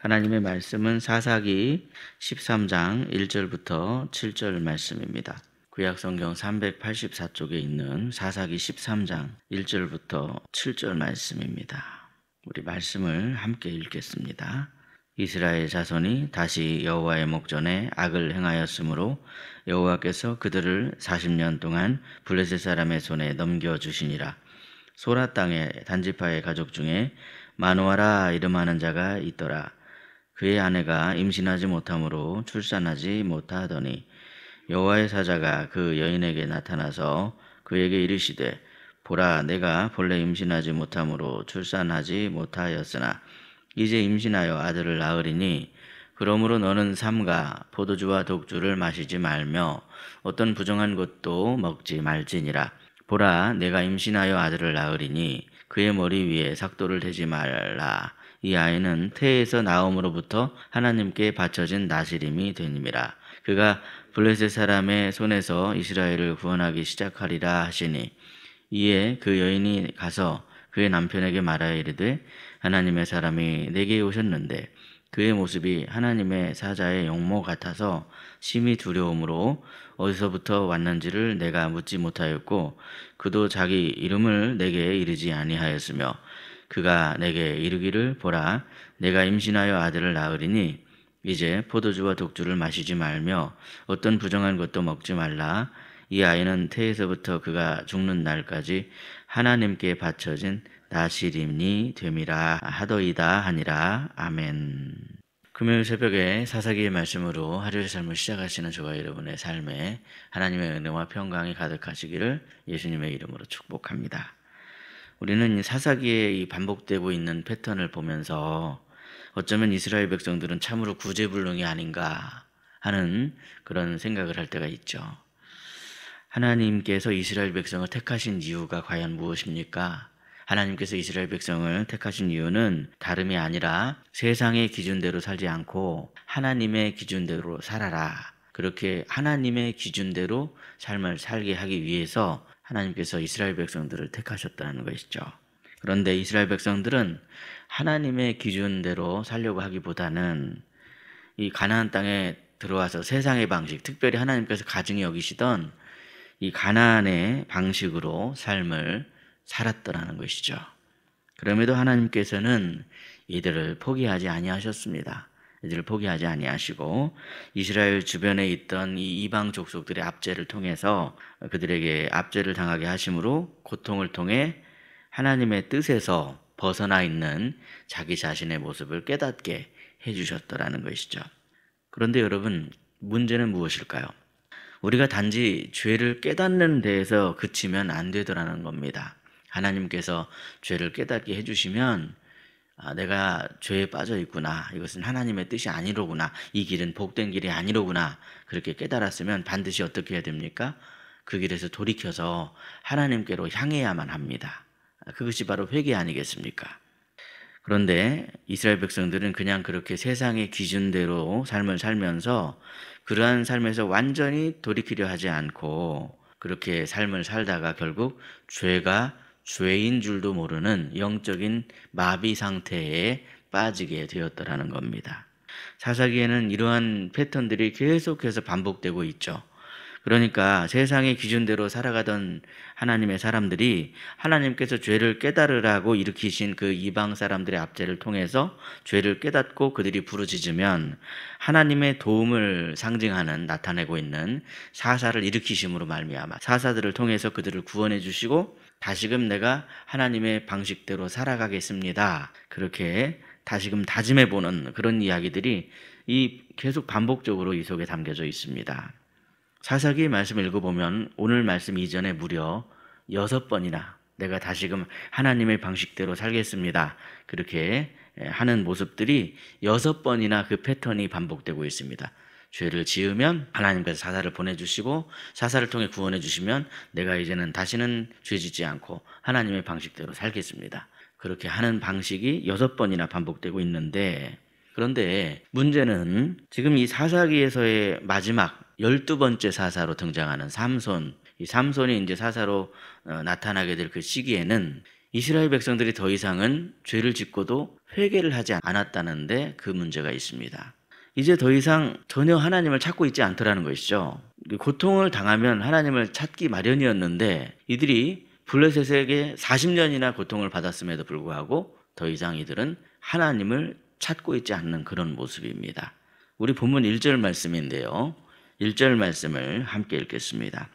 하나님의 말씀은 사사기 13장 1절부터 7절 말씀입니다. 구약성경 384쪽에 있는 사사기 13장 1절부터 7절 말씀입니다. 우리 말씀을 함께 읽겠습니다. 이스라엘 자손이 다시 여호와의 목전에 악을 행하였으므로 여호와께서 그들을 40년 동안 블레셋 사람의 손에 넘겨주시니라. 소라 땅의 단지파의 가족 중에 마노아라 이름하는 자가 있더라. 그의 아내가 임신하지 못함으로 출산하지 못하더니 여호와의 사자가 그 여인에게 나타나서 그에게 이르시되 보라, 내가 본래 임신하지 못함으로 출산하지 못하였으나 이제 임신하여 아들을 낳으리니 그러므로 너는 삼가 포도주와 독주를 마시지 말며 어떤 부정한 것도 먹지 말지니라. 보라, 내가 임신하여 아들을 낳으리니 그의 머리 위에 삭도를 대지 말라. 이 아이는 태에서 나옴으로부터 하나님께 바쳐진 나시림이 되님이라. 그가 블레셋 사람의 손에서 이스라엘을 구원하기 시작하리라 하시니 이에 그 여인이 가서 그의 남편에게 말하여 이르되 하나님의 사람이 내게 오셨는데 그의 모습이 하나님의 사자의 용모 같아서 심히 두려움으로 어디서부터 왔는지를 내가 묻지 못하였고 그도 자기 이름을 내게 이르지 아니하였으며 그가 내게 이르기를 보라, 내가 임신하여 아들을 낳으리니 이제 포도주와 독주를 마시지 말며 어떤 부정한 것도 먹지 말라. 이 아이는 태에서부터 그가 죽는 날까지 하나님께 바쳐진 나시림이 됨이라 하더이다 하니라. 아멘. 금요일 새벽에 사사기의 말씀으로 하루의 삶을 시작하시는 저와 여러분의 삶에 하나님의 은혜와 평강이 가득하시기를 예수님의 이름으로 축복합니다. 우리는 이 사사기에 이 반복되고 있는 패턴을 보면서 어쩌면 이스라엘 백성들은 참으로 구제불능이 아닌가 하는 그런 생각을 할 때가 있죠. 하나님께서 이스라엘 백성을 택하신 이유가 과연 무엇입니까? 하나님께서 이스라엘 백성을 택하신 이유는 다름이 아니라 세상의 기준대로 살지 않고 하나님의 기준대로 살아라. 그렇게 하나님의 기준대로 삶을 살게 하기 위해서 하나님께서 이스라엘 백성들을 택하셨다는 것이죠. 그런데 이스라엘 백성들은 하나님의 기준대로 살려고 하기보다는 이 가나안 땅에 들어와서 세상의 방식, 특별히 하나님께서 가증히 여기시던 이 가나안의 방식으로 삶을 살았더라는 것이죠. 그럼에도 하나님께서는 이들을 포기하지 아니하셨습니다. 이들을 포기하지 아니하시고 이스라엘 주변에 있던 이 이방 족속들의 압제를 통해서 그들에게 압제를 당하게 하심으로 고통을 통해 하나님의 뜻에서 벗어나 있는 자기 자신의 모습을 깨닫게 해주셨더라는 것이죠. 그런데 여러분, 문제는 무엇일까요? 우리가 단지 죄를 깨닫는 데에서 그치면 안 되더라는 겁니다. 하나님께서 죄를 깨닫게 해주시면 내가 죄에 빠져 있구나, 이것은 하나님의 뜻이 아니로구나, 이 길은 복된 길이 아니로구나, 그렇게 깨달았으면 반드시 어떻게 해야 됩니까? 그 길에서 돌이켜서 하나님께로 향해야만 합니다. 그것이 바로 회개 아니겠습니까? 그런데 이스라엘 백성들은 그냥 그렇게 세상의 기준대로 삶을 살면서 그러한 삶에서 완전히 돌이키려 하지 않고 그렇게 삶을 살다가 결국 죄가 죄인 줄도 모르는 영적인 마비 상태에 빠지게 되었더라는 겁니다. 사사기에는 이러한 패턴들이 계속해서 반복되고 있죠. 그러니까 세상의 기준대로 살아가던 하나님의 사람들이 하나님께서 죄를 깨달으라고 일으키신 그 이방 사람들의 압제를 통해서 죄를 깨닫고 그들이 부르짖으면 하나님의 도움을 상징하는, 나타내고 있는 사사를 일으키심으로 말미암아 사사들을 통해서 그들을 구원해 주시고 다시금 내가 하나님의 방식대로 살아가겠습니다, 그렇게 다시금 다짐해보는 그런 이야기들이 계속 반복적으로 이 속에 담겨져 있습니다. 사사기의 말씀을 읽어보면 오늘 말씀 이전에 무려 6번이나 내가 다시금 하나님의 방식대로 살겠습니다, 그렇게 하는 모습들이 6번이나 그 패턴이 반복되고 있습니다. 죄를 지으면 하나님께서 사사를 보내주시고 사사를 통해 구원해 주시면 내가 이제는 다시는 죄 짓지 않고 하나님의 방식대로 살겠습니다, 그렇게 하는 방식이 6번이나 반복되고 있는데, 그런데 문제는 지금 이 사사기에서의 마지막 12번째 사사로 등장하는 삼손, 이 삼손이 이제 사사로 나타나게 될 그 시기에는 이스라엘 백성들이 더 이상은 죄를 짓고도 회개를 하지 않았다는데 그 문제가 있습니다. 이제 더 이상 전혀 하나님을 찾고 있지 않더라는 것이죠. 고통을 당하면 하나님을 찾기 마련이었는데 이들이 블레셋에게 40년이나 고통을 받았음에도 불구하고 더 이상 이들은 하나님을 찾고 있지 않는 그런 모습입니다. 우리 본문 1절 말씀인데요. 1절 말씀을 함께 읽겠습니다.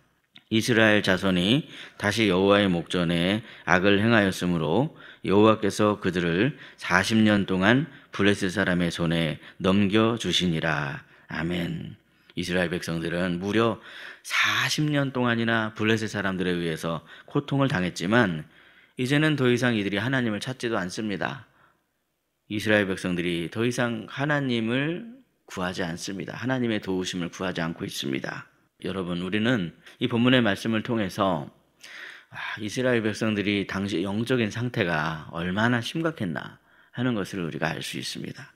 이스라엘 자손이 다시 여호와의 목전에 악을 행하였으므로 여호와께서 그들을 40년 동안 블레셋 사람의 손에 넘겨주시니라. 아멘. 이스라엘 백성들은 무려 40년 동안이나 블레셋 사람들에 의해서 고통을 당했지만 이제는 더 이상 이들이 하나님을 찾지도 않습니다. 이스라엘 백성들이 더 이상 하나님을 구하지 않습니다. 하나님의 도우심을 구하지 않고 있습니다. 여러분, 우리는 이 본문의 말씀을 통해서 이스라엘 백성들이 당시 영적인 상태가 얼마나 심각했나 하는 것을 우리가 알 수 있습니다.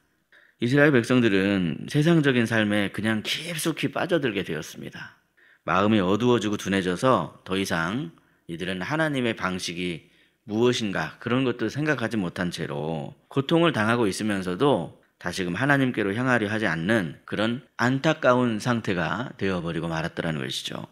이스라엘 백성들은 세상적인 삶에 그냥 깊숙이 빠져들게 되었습니다. 마음이 어두워지고 둔해져서 더 이상 이들은 하나님의 방식이 무엇인가 그런 것도 생각하지 못한 채로 고통을 당하고 있으면서도 다시금 하나님께로 향하려 하지 않는 그런 안타까운 상태가 되어버리고 말았더라는 것이죠.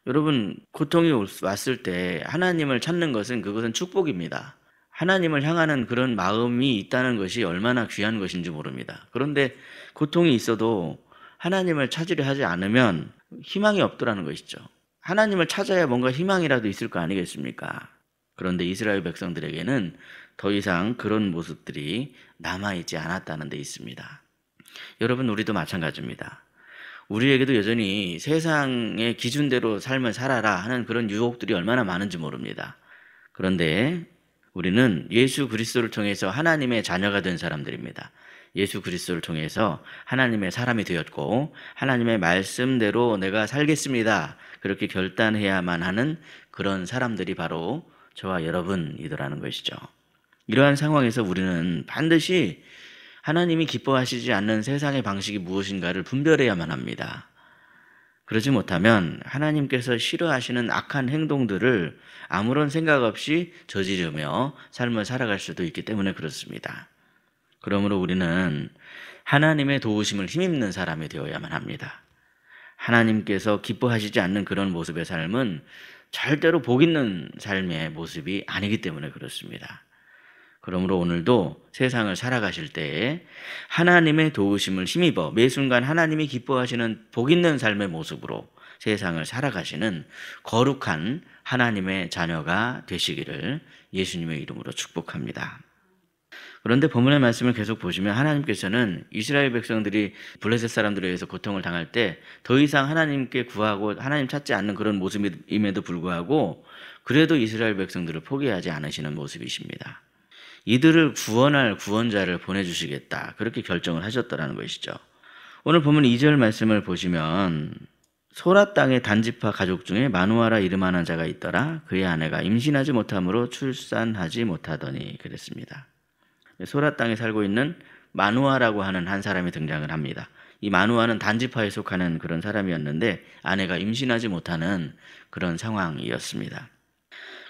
여러분, 고통이 왔을 때 하나님을 찾는 것은 그것은 축복입니다. 하나님을 향하는 그런 마음이 있다는 것이 얼마나 귀한 것인지 모릅니다. 그런데 고통이 있어도 하나님을 찾으려 하지 않으면 희망이 없더라는 것이죠. 하나님을 찾아야 뭔가 희망이라도 있을 거 아니겠습니까? 그런데 이스라엘 백성들에게는 더 이상 그런 모습들이 남아있지 않았다는 데 있습니다. 여러분, 우리도 마찬가지입니다. 우리에게도 여전히 세상의 기준대로 삶을 살아라 하는 그런 유혹들이 얼마나 많은지 모릅니다. 그런데 우리는 예수 그리스도를 통해서 하나님의 자녀가 된 사람들입니다. 예수 그리스도를 통해서 하나님의 사람이 되었고 하나님의 말씀대로 내가 살겠습니다. 그렇게 결단해야만 하는 그런 사람들이 바로 저와 여러분이더라는 것이죠. 이러한 상황에서 우리는 반드시 하나님이 기뻐하시지 않는 세상의 방식이 무엇인가를 분별해야만 합니다. 그러지 못하면 하나님께서 싫어하시는 악한 행동들을 아무런 생각 없이 저지르며 삶을 살아갈 수도 있기 때문에 그렇습니다. 그러므로 우리는 하나님의 도우심을 힘입는 사람이 되어야만 합니다. 하나님께서 기뻐하시지 않는 그런 모습의 삶은 절대로 복 있는 삶의 모습이 아니기 때문에 그렇습니다. 그러므로 오늘도 세상을 살아가실 때에 하나님의 도우심을 힘입어 매 순간 하나님이 기뻐하시는 복 있는 삶의 모습으로 세상을 살아가시는 거룩한 하나님의 자녀가 되시기를 예수님의 이름으로 축복합니다. 그런데 본문의 말씀을 계속 보시면 하나님께서는 이스라엘 백성들이 블레셋 사람들에 의해서 고통을 당할 때 더 이상 하나님께 구하고 하나님 찾지 않는 그런 모습임에도 불구하고 그래도 이스라엘 백성들을 포기하지 않으시는 모습이십니다. 이들을 구원할 구원자를 보내주시겠다, 그렇게 결정을 하셨다는 것이죠. 오늘 보면 2절 말씀을 보시면 소라 땅의 단지파 가족 중에 마누아라 이름하는 자가 있더라. 그의 아내가 임신하지 못함으로 출산하지 못하더니 그랬습니다. 소라 땅에 살고 있는 마누아라고 하는 한 사람이 등장을 합니다. 이 마누아는 단지파에 속하는 그런 사람이었는데 아내가 임신하지 못하는 그런 상황이었습니다.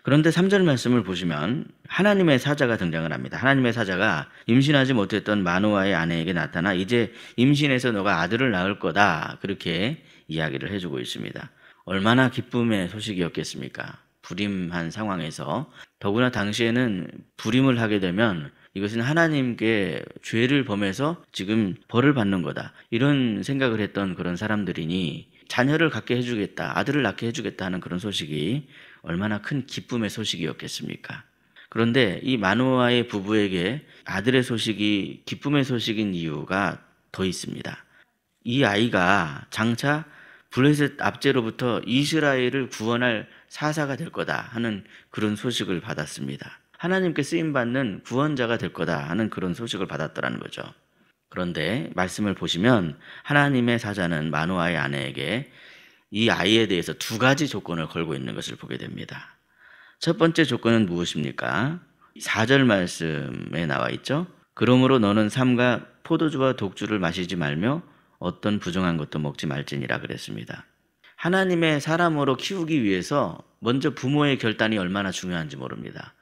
그런데 3절 말씀을 보시면 하나님의 사자가 등장을 합니다. 하나님의 사자가 임신하지 못했던 마누아의 아내에게 나타나 이제 임신해서 너가 아들을 낳을 거다, 그렇게 이야기를 해주고 있습니다. 얼마나 기쁨의 소식이었겠습니까? 불임한 상황에서, 더구나 당시에는 불임을 하게 되면 이것은 하나님께 죄를 범해서 지금 벌을 받는 거다, 이런 생각을 했던 그런 사람들이니 자녀를 갖게 해주겠다, 아들을 낳게 해주겠다 하는 그런 소식이 얼마나 큰 기쁨의 소식이었겠습니까? 그런데 이 마누아의 부부에게 아들의 소식이 기쁨의 소식인 이유가 더 있습니다. 이 아이가 장차 블레셋 압제로부터 이스라엘을 구원할 사사가 될 거다 하는 그런 소식을 받았습니다. 하나님께 쓰임받는 구원자가 될 거다 하는 그런 소식을 받았더라는 거죠. 그런데 말씀을 보시면 하나님의 사자는 마누아의 아내에게 이 아이에 대해서 2가지 조건을 걸고 있는 것을 보게 됩니다. 첫 번째 조건은 무엇입니까? 4절 말씀에 나와 있죠. 그러므로 너는 삼가 포도주와 독주를 마시지 말며 어떤 부정한 것도 먹지 말지니라 그랬습니다. 하나님의 사람으로 키우기 위해서 먼저 부모의 결단이 얼마나 중요한지 모릅니다.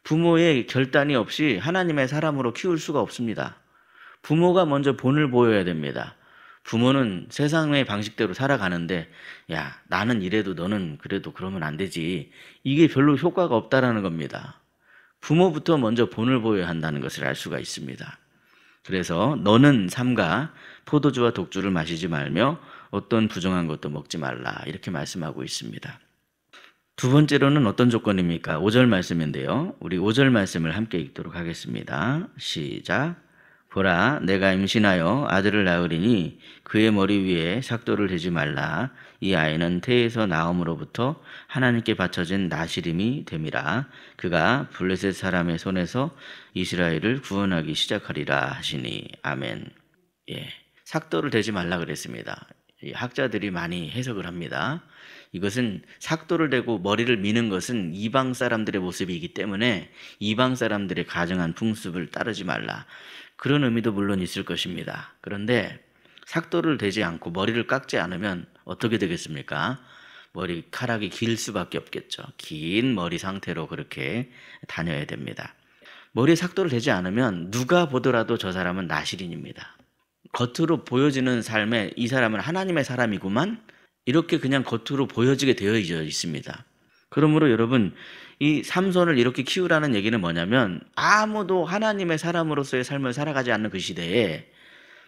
부모의 결단이 없이 하나님의 사람으로 키울 수가 없습니다. 부모가 먼저 본을 보여야 됩니다. 부모는 세상의 방식대로 살아가는데 야, 나는 이래도 너는 그래도 그러면 안 되지. 이게 별로 효과가 없다라는 겁니다. 부모부터 먼저 본을 보여야 한다는 것을 알 수가 있습니다. 그래서 너는 삼가 포도주와 독주를 마시지 말며 어떤 부정한 것도 먹지 말라 이렇게 말씀하고 있습니다. 두 번째로는 어떤 조건입니까? 5절 말씀인데요. 우리 5절 말씀을 함께 읽도록 하겠습니다. 시작. 보라, 내가 임신하여 아들을 낳으리니 그의 머리 위에 삭도를 대지 말라. 이 아이는 태에서 나옴으로부터 하나님께 바쳐진 나시림이 됨이라. 그가 블레셋 사람의 손에서 이스라엘을 구원하기 시작하리라 하시니. 아멘. 예, 삭도를 대지 말라 그랬습니다. 학자들이 많이 해석을 합니다. 이것은 삭도를 대고 머리를 미는 것은 이방 사람들의 모습이기 때문에 이방 사람들의 가정한 풍습을 따르지 말라. 그런 의미도 물론 있을 것입니다. 그런데 삭도를 대지 않고 머리를 깎지 않으면 어떻게 되겠습니까? 머리카락이 길 수밖에 없겠죠. 긴 머리 상태로 그렇게 다녀야 됩니다. 머리에 삭도를 대지 않으면 누가 보더라도 저 사람은 나실인입니다. 겉으로 보여지는 삶에 이 사람은 하나님의 사람이구만 이렇게 그냥 겉으로 보여지게 되어 있습니다. 그러므로 여러분 이 삼손을 이렇게 키우라는 얘기는 뭐냐면 아무도 하나님의 사람으로서의 삶을 살아가지 않는 그 시대에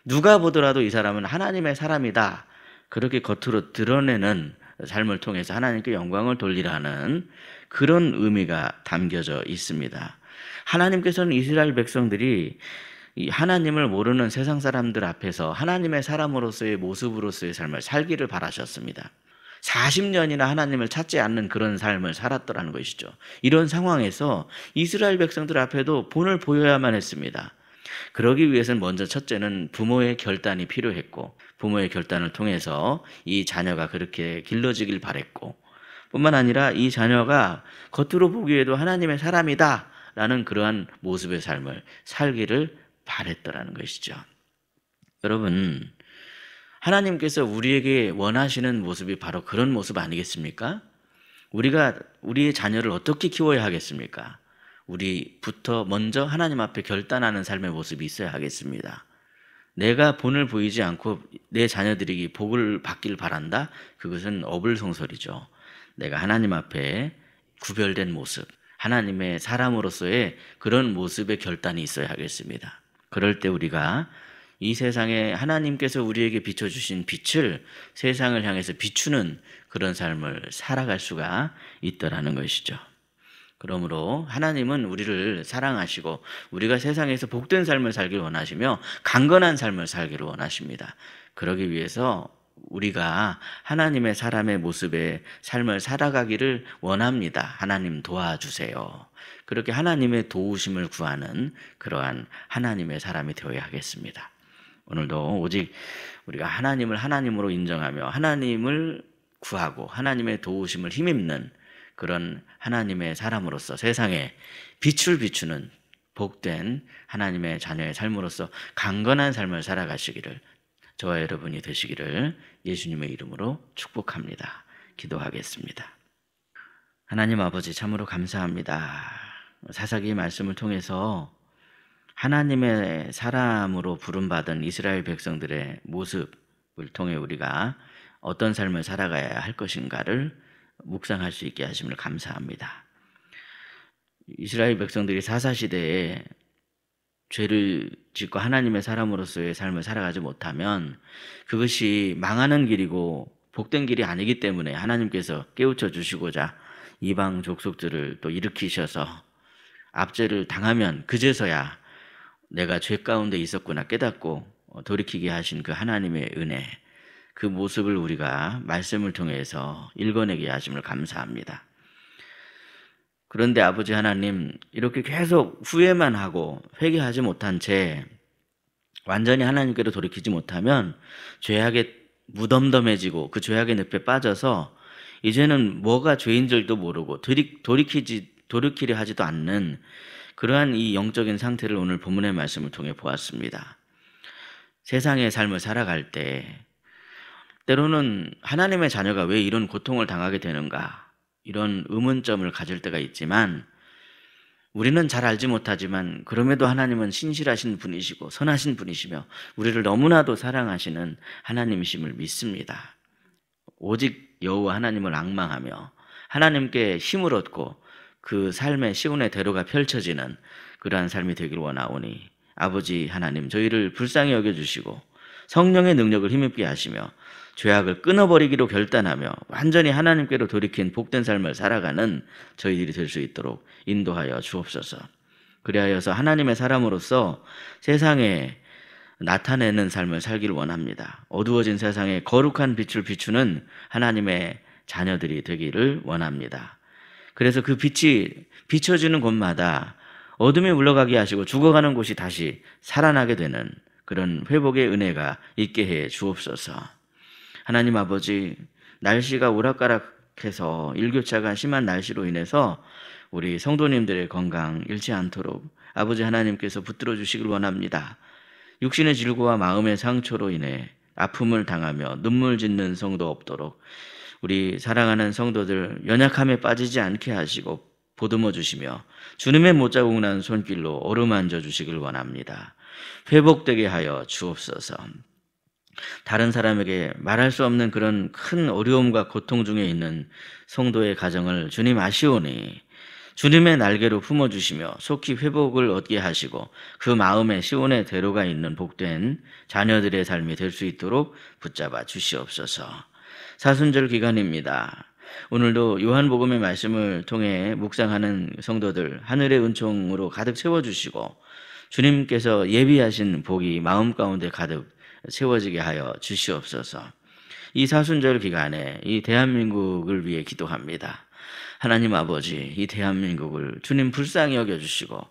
누가 보더라도 이 사람은 하나님의 사람이다 그렇게 겉으로 드러내는 삶을 통해서 하나님께 영광을 돌리라는 그런 의미가 담겨져 있습니다. 하나님께서는 이스라엘 백성들이 이 하나님을 모르는 세상 사람들 앞에서 하나님의 사람으로서의 모습으로서의 삶을 살기를 바라셨습니다. 40년이나 하나님을 찾지 않는 그런 삶을 살았더라는 것이죠. 이런 상황에서 이스라엘 백성들 앞에도 본을 보여야만 했습니다. 그러기 위해서는 먼저 첫째는 부모의 결단이 필요했고 부모의 결단을 통해서 이 자녀가 그렇게 길러지길 바랬고 뿐만 아니라 이 자녀가 겉으로 보기에도 하나님의 사람이다 라는 그러한 모습의 삶을 살기를 바랬더라는 것이죠. 여러분, 하나님께서 우리에게 원하시는 모습이 바로 그런 모습 아니겠습니까? 우리가 우리의 자녀를 어떻게 키워야 하겠습니까? 우리부터 먼저 하나님 앞에 결단하는 삶의 모습이 있어야 하겠습니다. 내가 본을 보이지 않고 내 자녀들이 복을 받기를 바란다? 그것은 어불성설이죠. 내가 하나님 앞에 구별된 모습, 하나님의 사람으로서의 그런 모습의 결단이 있어야 하겠습니다. 그럴 때 우리가 이 세상에 하나님께서 우리에게 비춰주신 빛을 세상을 향해서 비추는 그런 삶을 살아갈 수가 있더라는 것이죠. 그러므로 하나님은 우리를 사랑하시고 우리가 세상에서 복된 삶을 살기를 원하시며 강건한 삶을 살기를 원하십니다. 그러기 위해서 우리가 하나님의 사람의 모습의 삶을 살아가기를 원합니다. 하나님 도와주세요. 그렇게 하나님의 도우심을 구하는 그러한 하나님의 사람이 되어야 하겠습니다. 오늘도 오직 우리가 하나님을 하나님으로 인정하며 하나님을 구하고 하나님의 도우심을 힘입는 그런 하나님의 사람으로서 세상에 빛을 비추는 복된 하나님의 자녀의 삶으로서 강건한 삶을 살아가시기를 저와 여러분이 되시기를 예수님의 이름으로 축복합니다. 기도하겠습니다. 하나님 아버지 참으로 감사합니다. 사사기의 말씀을 통해서 하나님의 사람으로 부름받은 이스라엘 백성들의 모습을 통해 우리가 어떤 삶을 살아가야 할 것인가를 묵상할 수 있게 하심을 감사합니다. 이스라엘 백성들이 사사시대에 죄를 짓고 하나님의 사람으로서의 삶을 살아가지 못하면 그것이 망하는 길이고 복된 길이 아니기 때문에 하나님께서 깨우쳐 주시고자 이방 족속들을 또 일으키셔서 압제를 당하면 그제서야 내가 죄 가운데 있었구나 깨닫고 돌이키게 하신 그 하나님의 은혜, 그 모습을 우리가 말씀을 통해서 읽어내게 하심을 감사합니다. 그런데 아버지 하나님, 이렇게 계속 후회만 하고 회개하지 못한 채 완전히 하나님께로 돌이키지 못하면 죄악에 무덤덤해지고 그 죄악의 늪에 빠져서 이제는 뭐가 죄인 줄도 모르고 돌이키려 하지도 않는 그러한 이 영적인 상태를 오늘 본문의 말씀을 통해 보았습니다. 세상의 삶을 살아갈 때 때로는 하나님의 자녀가 왜 이런 고통을 당하게 되는가 이런 의문점을 가질 때가 있지만 우리는 잘 알지 못하지만 그럼에도 하나님은 신실하신 분이시고 선하신 분이시며 우리를 너무나도 사랑하시는 하나님이심을 믿습니다. 오직 여호와 하나님을 앙망하며 하나님께 힘을 얻고 그 삶의 시온의 대로가 펼쳐지는 그러한 삶이 되길 원하오니 아버지 하나님, 저희를 불쌍히 여겨주시고 성령의 능력을 힘입게 하시며 죄악을 끊어버리기로 결단하며 완전히 하나님께로 돌이킨 복된 삶을 살아가는 저희들이 될 수 있도록 인도하여 주옵소서. 그리하여서 하나님의 사람으로서 세상에 나타내는 삶을 살기를 원합니다. 어두워진 세상에 거룩한 빛을 비추는 하나님의 자녀들이 되기를 원합니다. 그래서 그 빛이 비춰지는 곳마다 어둠이 물러가게 하시고 죽어가는 곳이 다시 살아나게 되는 그런 회복의 은혜가 있게 해 주옵소서. 하나님 아버지, 날씨가 오락가락해서 일교차가 심한 날씨로 인해서 우리 성도님들의 건강 잃지 않도록 아버지 하나님께서 붙들어 주시길 원합니다. 육신의 질고와 마음의 상처로 인해 아픔을 당하며 눈물 짓는 성도 없도록 우리 사랑하는 성도들 연약함에 빠지지 않게 하시고 보듬어 주시며 주님의 못자국 난 손길로 어루만져 주시길 원합니다. 회복되게 하여 주옵소서. 다른 사람에게 말할 수 없는 그런 큰 어려움과 고통 중에 있는 성도의 가정을 주님 아시오니 주님의 날개로 품어주시며 속히 회복을 얻게 하시고 그 마음에 시온의 대로가 있는 복된 자녀들의 삶이 될 수 있도록 붙잡아 주시옵소서. 사순절 기간입니다. 오늘도 요한복음의 말씀을 통해 묵상하는 성도들 하늘의 은총으로 가득 채워주시고 주님께서 예비하신 복이 마음 가운데 가득 채워지게 하여 주시옵소서. 이 사순절 기간에 이 대한민국을 위해 기도합니다. 하나님 아버지, 이 대한민국을 주님 불쌍히 여겨주시고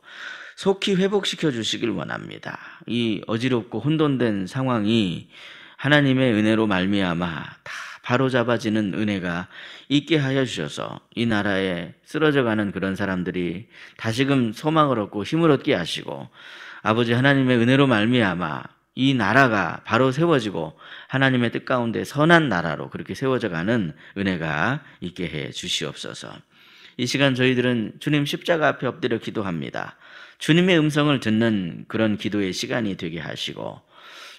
속히 회복시켜 주시길 원합니다. 이 어지럽고 혼돈된 상황이 하나님의 은혜로 말미암아 다 바로잡아지는 은혜가 있게 하여 주셔서 이 나라에 쓰러져가는 그런 사람들이 다시금 소망을 얻고 힘을 얻게 하시고 아버지 하나님의 은혜로 말미암아 이 나라가 바로 세워지고 하나님의 뜻 가운데 선한 나라로 그렇게 세워져가는 은혜가 있게 해 주시옵소서. 이 시간 저희들은 주님 십자가 앞에 엎드려 기도합니다. 주님의 음성을 듣는 그런 기도의 시간이 되게 하시고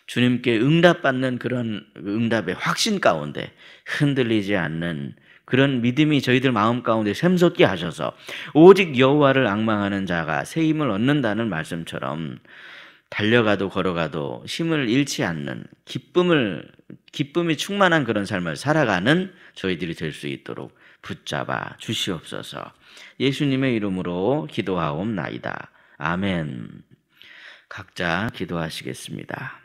주님께 응답받는 그런 응답의 확신 가운데 흔들리지 않는 그런 믿음이 저희들 마음 가운데 샘솟게 하셔서 오직 여호와를 앙망하는 자가 새 힘을 얻는다는 말씀처럼 달려가도 걸어가도 힘을 잃지 않는 기쁨이 충만한 그런 삶을 살아가는 저희들이 될 수 있도록 붙잡아 주시옵소서. 예수님의 이름으로 기도하옵나이다. 아멘. 각자 기도하시겠습니다.